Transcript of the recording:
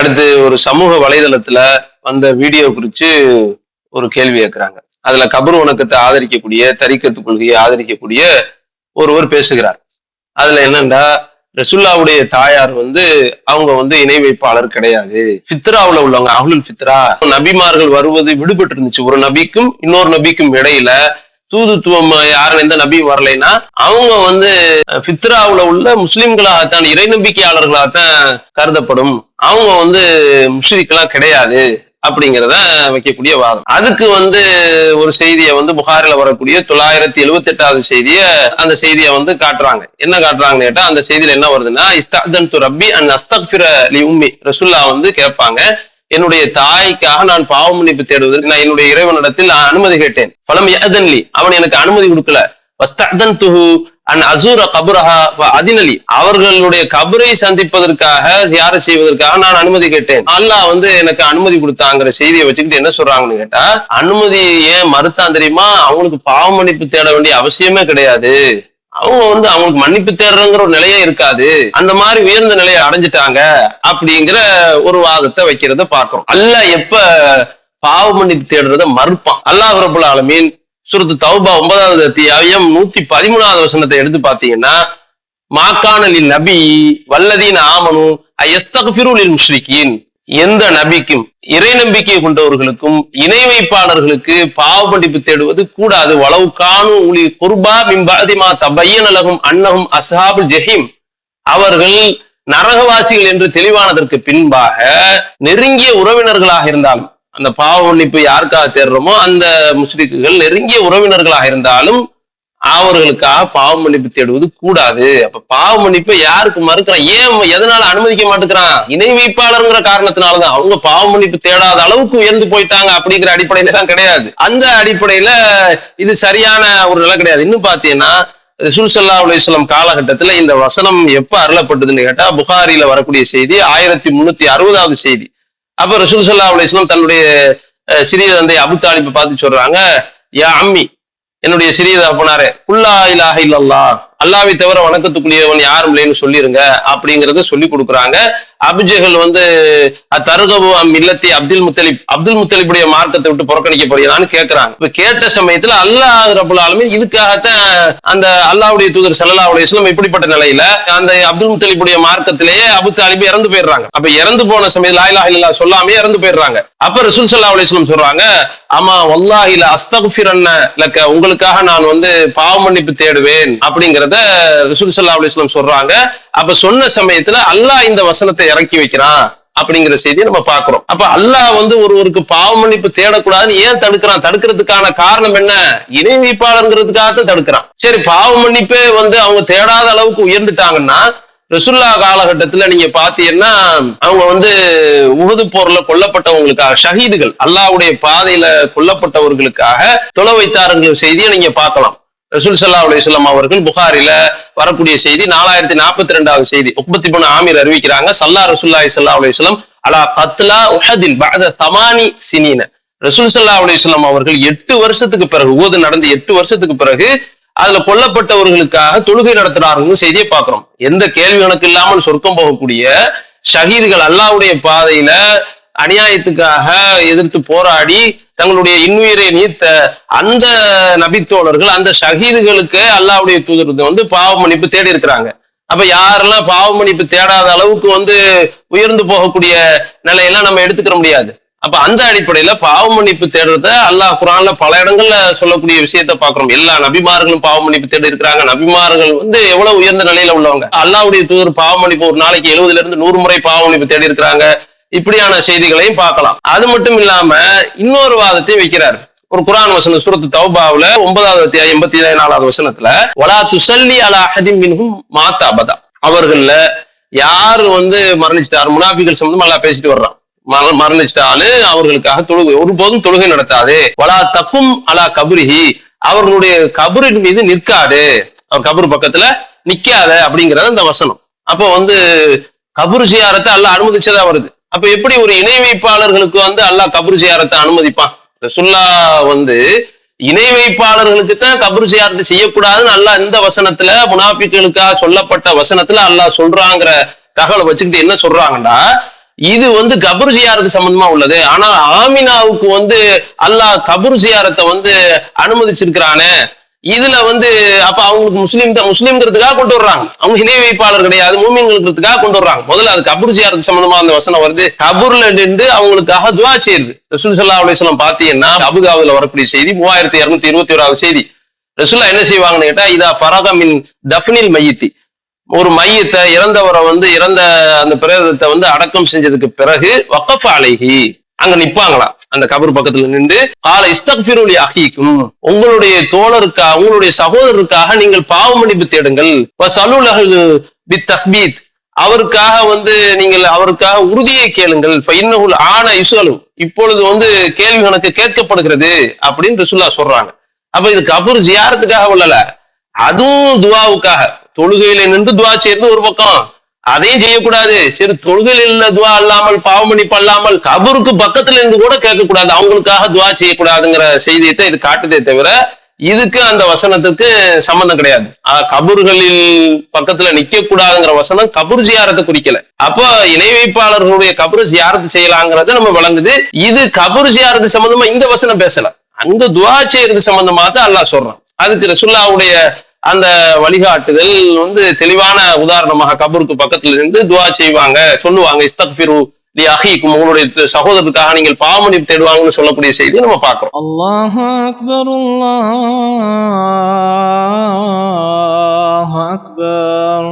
அடுத்து ஒரு சமூக வலைதளத்துல வந்த வீடியோ குறித்து ஒரு கேள்வி கேட்கிறாங்க. அதுல கபர் வணக்கத்தை ஆதரிக்கக்கூடிய, தரிக்கத்து கொள்கையை ஆதரிக்கக்கூடிய ஒருவர் பேசுகிறார். அதுல என்னன்னா, ரசுல்லாவுடைய தாயார் அவங்க இணை வைப்பாளர் கிடையாது, ஃபித்ராவுல உள்ளவங்க, அஹ்லுல் ஃபித்ரா. நபிமார்கள் வருவது விடுபட்டு இருந்துச்சு. ஒரு நபிக்கும் இன்னொரு நபிக்கும் இடையில தூதுத்துவம் யாரும் எந்த நபியும் வரலைன்னா அவங்க ஃபித்ராவுல உள்ள முஸ்லிம்களாகத்தான், இறை நம்பிக்கையாளர்களாகத்தான் கருதப்படும். அவங்க முஷ்ரிக்லாம் கிடையாது அப்படிங்கிறத வைக்கக்கூடிய வாதம். அதுக்கு ஒரு செய்தியை புகாரில வரக்கூடிய 978வது செய்திய, அந்த செய்தியை காட்டுறாங்க. என்ன காட்டுறாங்கன்னு கேட்டா, அந்த செய்தியில என்ன வருதுன்னா, இஸ்தஅதன்து ரப்பி அன் அஸ்தக்ஃபிர லி உம்மி. ரசூல்லா கேட்பாங்க, என்னுடைய தாய்க்காக நான் பாவ மன்னிப்பு தேடுவதற்கு நான் என்னுடைய இறைவனிடத்தில் அனுமதி கேட்டேன். ஃபலம் யஅதன்லி, அவன் எனக்கு அனுமதி கொடுக்கல. வஸ்தஅதன்துஹு அன் அஸூர கபரஹா வ அதினலி, அவர்களுடைய கபரை சந்திப்பதற்காக, தியாரம் செய்வதற்காக நான் அனுமதி கேட்டேன். அல்லாஹ் எனக்கு அனுமதி கொடுத்தாங்கிற செய்தியை வச்சுக்கிட்டு என்ன சொல்றாங்கன்னு கேட்டா, அனுமதி ஏன் மறுத்தான் தெரியுமா? அவங்களுக்கு பாவ மன்னிப்பு தேட வேண்டிய அவசியமே கிடையாது. அவங்க அவங்களுக்கு மன்னிப்பு தேடுறங்கிற ஒரு நிலையே இருக்காது. அந்த மாதிரி உயர்ந்த நிலையை அடைஞ்சிட்டாங்க அப்படிங்கிற ஒரு வாதத்தை வைக்கிறத பார்க்கிறோம். அல்லாஹ் எப்ப பாவ மன்னிப்பு தேடுறத மறுப்பான்? அல்லாஹ் ரப்பல் ஆலமீன் சூரத்து தௌபா 9வது அத்தியாயம் 113வது வசனத்தை எடுத்து பாத்தீங்கன்னா, மாக்கானலின் நபி வல்லதீன ஆமனு அயஸ்தக்ஃபிரு லில் முஷ்ரிகீன், எந்த நபிக்கும் இறை நம்பிக்கை கொண்டவர்களுக்கும் இணை வைப்பாளர்களுக்கு பாவ மன்னிப்பு தேடுவது கூடாது. வலவு கானு உலி குர்பா மின் பஅதி மா தபய்யன லஹும் அன்னஹும் அஸ்ஹாபுல் ஜஹீம், அவர்கள் நரகவாசிகள் என்று தெளிவானதற்கு பின்பாக நெருங்கிய உறவினர்களாக இருந்தாலும், அந்த பாவ மன்னிப்பு யாருக்காக தேடுறோமோ அந்த முஸ்லிக்குகள் நெருங்கிய உறவினர்களாக இருந்தாலும் அவர்களுக்காக பாவ மன்னிப்பு தேடுவது கூடாது. அப்ப பாவ மன்னிப்பை யாருக்கு மறுக்கிறான்? ஏன், எதனால அனுமதிக்க மாட்டேங்கிறான்? இணை வைப்பாளர்ங்கிற காரணத்தினாலதான். அவங்க பாவ மன்னிப்பு தேடாத அளவுக்கு உயர்ந்து போயிட்டாங்க அப்படிங்கிற அடிப்படையில தான் கிடையாது. அந்த அடிப்படையில இது சரியான ஒரு நிலை கிடையாது. இன்னும் பாத்தீங்கன்னா, ரசூல் ஸல்லல்லாஹு அலைஹி வஸல்லம் காலகட்டத்துல இந்த வசனம் எப்ப அருளப்பட்டதுன்னு கேட்டா, புகாரில வரக்கூடிய செய்தி 1360வது செய்தி. அப்ப ரசூல் ஸல்லல்லாஹு அலைஹி வஸல்லம் தன்னுடைய சிறிய தந்தை அபூ தாலிபை பார்த்து சொல்றாங்க, யா அம்மி, என்னுடைய சிறிய தகப்பனாரே, குல்லா இலாஹ இல்லல்லாஹ், அல்லாஹ்வை தவிர வணக்கத்துக்குரியவன் யாரும் இல்லைன்னு சொல்லிருங்க அப்படிங்கறத சொல்லி கொடுக்குறாங்க. அபுஜஹல் தருகபு மில்லத்தி அப்துல் முத்தலிபுடைய மார்க்கத்தை விட்டு புறக்கணிக்கப்படுகிறான்னு கேட்கிறாங்க. இப்ப கேட்ட சமயத்துல அல்லாஹ் ரப்பல் ஆலமீன் இதுக்காகத்தான் அந்த அல்லாஹ்வுடைய தூதர் ஸல்லல்லாஹு அலைஹி வஸல்லம் இப்படிப்பட்ட நிலையில அந்த அப்துல் முத்தலிபுடைய மார்க்கத்திலேயே அபூ தாலிப் இறந்து போயிடுறாங்க. அப்ப இறந்து போன சமயத்துல லா இலாஹ இல்லல்லாஹ் சொல்லாமே இறந்து போயிடுறாங்க. அப்ப ரசூல் ஸல்லல்லாஹு அலைஹி வஸல்லம் சொல்றாங்க, ஆமா வல்லாஹி ல அஸ்தக்ஃபிரன்ன லக, உங்களுக்காக நான் பாவ மன்னிப்பு தேடுவேன் அப்படிங்கறத ரசூல் ஸல்லல்லாஹு அலைஹி வஸல்லம் சொல்றாங்க. அப்ப சொன்ன சமயத்துல அல்லாஹ் இந்த வசனத்தை இறக்கி வைக்கிறான் அப்படிங்கிற செய்தியை நம்ம பார்க்கிறோம். அப்ப அல்லாஹ் ஒருவருக்கு பாவ மன்னிப்பு தேடக்கூடாதுன்னு ஏன் தடுக்கிறான்? தடுக்கிறதுக்கான காரணம் என்ன? இணை வைப்பாளர்ங்கிறதுக்காகத்தான் தடுக்கிறான். சரி, பாவ மன்னிப்பே அவங்க தேடாத அளவுக்கு உயர்ந்துட்டாங்கன்னா, ரசூலுல்லாஹ் காலகட்டத்துல நீங்க பாத்தீங்கன்னா, அவங்க உஹது போர்ல கொல்லப்பட்டவங்களுக்காக, ஷஹீதுகள், அல்லாஹ்வுடைய பாதையில கொல்லப்பட்டவர்களுக்காக தொலை வைத்தாருங்கிற செய்தியை நீங்க பார்க்கலாம். ரசூல் ஸல்லல்லாஹு அலைஹி வஸல்லம் அவர்கள் புகாரில வரக்கூடிய செய்தி 4042வது செய்தி. உக்பத் இப்னு ஆமிர் அறிவிக்கிறாங்க, ஸல்லா ரசூலுல்லாஹி ஸல்லல்லாஹு அலைஹி வஸல்லம் அலா கத்லா உஹதில் பஅத 8 சினீன. ரசூல் ஸல்லல்லாஹு அலைஹி வஸல்லம் அவர்கள் 8 வருஷத்துக்கு பிறகு, உஹது நடந்து 8 வருஷத்துக்கு பிறகு அதுல கொல்லப்பட்டவர்களுக்காக தொழுகை நடத்துறாருன்னு செய்தியை பார்க்கிறோம். எந்த கேள்வி கணக்கு இல்லாமல் சொர்க்கம் போகக்கூடிய ஷஹீதுகள், அல்லாஹ்வுடைய பாதையில அநியாயத்துக்காக எதிர்த்து போராடி தங்களுடைய இன்னுயிரை நீத்த அந்த நபித்தோழர்கள், அந்த ஷஹீதுகளுக்கு அல்லாஹ்வுடைய தூதர் பாவ மன்னிப்பு தேடி இருக்கிறாங்க. அப்ப யாரெல்லாம் பாவ மன்னிப்பு தேடாத அளவுக்கு உயர்ந்து போகக்கூடிய நிலையெல்லாம் நம்ம எடுத்துக்கிற முடியாது. அப்ப அந்த அடிப்படையில பாவ மன்னிப்பு தேடுறத அல்லாஹ் குர்ஆன்ல பல இடங்கள்ல சொல்லக்கூடிய விஷயத்த பாக்குறோம். எல்லா நபிமார்களும் பாவ மன்னிப்பு தேடி இருக்கிறாங்க. நபிமார்கள் எவ்வளவு உயர்ந்த நிலையில உள்ளவங்க. அல்லாஹ்வுடைய தூதர் பாவ மன்னிப்பு ஒரு நாளைக்கு 70ல இருந்து 100 முறை பாவ மன்னிப்பு தேடி இருக்கிறாங்க. இப்படியான செய்திகளையும் பார்க்கலாம். அது மட்டும் இல்லாம இன்னொரு வாதத்தையும் வைக்கிறார். ஒரு குர்ஆன் வசனம் சூரத்து தௌபாவுல 9வது அத்தியாயம் 84வது வசனத்துல, வலா துஸல்லி அலா அஹதின் மின்ஹும் மாத அபதா, அவர்கள்ல யாரு மரணிச்சிட்டார், முனாஃபிகள் சம்பந்தமா அல்லாஹ் பேசிட்டு வர்றான். மரணிச்சிட்டாலும் அவர்களுக்காக தொழுகை, ஒருபோதும் தொழுகை நடத்தாது. வலா தக்கும் அலா கபரிஹி, அவர்களுடைய கபரின் மீது நிற்காது, அவர் கபர் பக்கத்துல நிக்காத அப்படிங்கறது அந்த வசனம். அப்போ கபர் ஜியாரத்தை அல்லாஹ் அனுமதிச்சதா வருது. அப்ப எப்படி ஒரு இணை வைப்பாளர்களுக்கு அல்லாஹ் கபர் ஜியாரத்தை அனுமதிப்பான்? ரசூலுல்லாஹ் இணை வைப்பாளர்களுக்கு தான் கபர் ஜியாரத்தை செய்யக்கூடாதுன்னு அல்லாஹ் இந்த வசனத்துல, முனாஃபிக்குகளுக்காக சொல்லப்பட்ட வசனத்துல அல்லாஹ் சொல்றாங்கிற தகவலை வச்சுக்கிட்டு என்ன சொல்றாங்கன்னா, இது கபர் ஜியாரத்து சம்பந்தமா உள்ளது. ஆனா ஆமினாவுக்கு அல்லாஹ் கபர் ஜியாரத்தை அனுமதிச்சிருக்கிறானே, இதுல அப்ப அவங்களுக்கு முஸ்லீம்ங்கிறதுக்காக கொண்டு வர்றாங்க. அவங்க இணை வைப்பாளர் கிடையாது, மூமின்களுக்காக கொண்டு வர்றாங்க. முதல்ல அது கபர் ஜியாரத்து சம்பந்தமா அந்த வசனம் வருது. கபூர்ல நின்று அவங்களுக்காக துவா செய்யுது. ரசூல் ஸல்லல்லாஹு அலைஹி வஸல்லம் பாத்தீங்கன்னா அபூதாவுதுல வரக்கூடிய செய்தி 3221 செய்தி. ரசூல்லா என்ன செய்வாங்கன்னு கேட்டா, இதா ஃபரக மின் தஃப்னில் மையித்தி, ஒரு மையத்தை இறந்தவரை இறந்த அந்த பிரேதத்தை அடக்கம் செஞ்சதுக்கு பிறகு வக்கஃப அலைஹி, அங்க நிப்பாங்களாம் அந்த கபர் பக்கத்துல நின்று, கால இஸ்தக்ஃபிரு லி அஹீக்கும், உங்களுடைய தோழருக்காக உங்களுடைய சகோதரருக்காக நீங்கள் பாவ மன்னிப்பு தேடுங்கள். வஸலு லஹு பித்தஸ்பீத், அவருக்காக நீங்கள் அவருக்காக உறுதியை கேளுங்கள். ஃபஇன்னஹுல் ஆன யுஸ்அலு, இப்பொழுது கேள்வி கணக்கு கேட்கப்படுகிறது அப்படின்னு ரசூலுல்லாஹ் சொல்றாங்க. அப்ப இது கபர் ஜியாரத்துக்காக உள்ளல, அதுவும் துவாவுக்காக. தொழுகையில நின்று துவா செய்யறது ஒரு பக்கம், அதையும் செய்யக்கூடாது. சரி, தொழுகையில் துவா அல்லாமல் பாவ மன்னிப்பு அல்லாமல் கபருக்கு பக்கத்துல இருந்து கூட கேட்கக்கூடாது, அவங்களுக்காக துவா செய்யக்கூடாதுங்கிற செய்தியத்தை இது காட்டுதே தவிர இதுக்கு அந்த வசனத்துக்கு சம்பந்தம் கிடையாது. கபர்களில் பக்கத்துல நிக்க கூடாதுங்கிற வசனம் கபர் ஜியாரத்தை குறிக்கல. அப்ப இணை வைப்பாளர்களுடைய கபர் ஜியாரத்து செய்யலாங்கிறத நம்ம வழங்குது. இது கபர் ஜியாரத்து சம்பந்தமா இந்த வசனம் பேசல, அங்க துவா செய்யறது சம்பந்தமா தான் அல்லாஹ் சொல்றான். அதுக்கு ரசூலுல்லாஹ்வுடைய அந்த வழிகாட்டுதல் தெளிவான உதாரணமாக கபருக்கு பக்கத்துல இருந்து துவா செய்வாங்க, சொல்லுவாங்க. இஸ்தக்ஃபிரு லி அஹீக்கும், உங்களுடைய சகோதரருக்காக நீங்கள் பாவ மன்னிப்பு தேடுவாங்கன்னு சொல்லக்கூடிய செய்தி நம்ம பார்க்கிறோம். அல்லாஹு அக்பர், அல்லாஹு அக்பர்.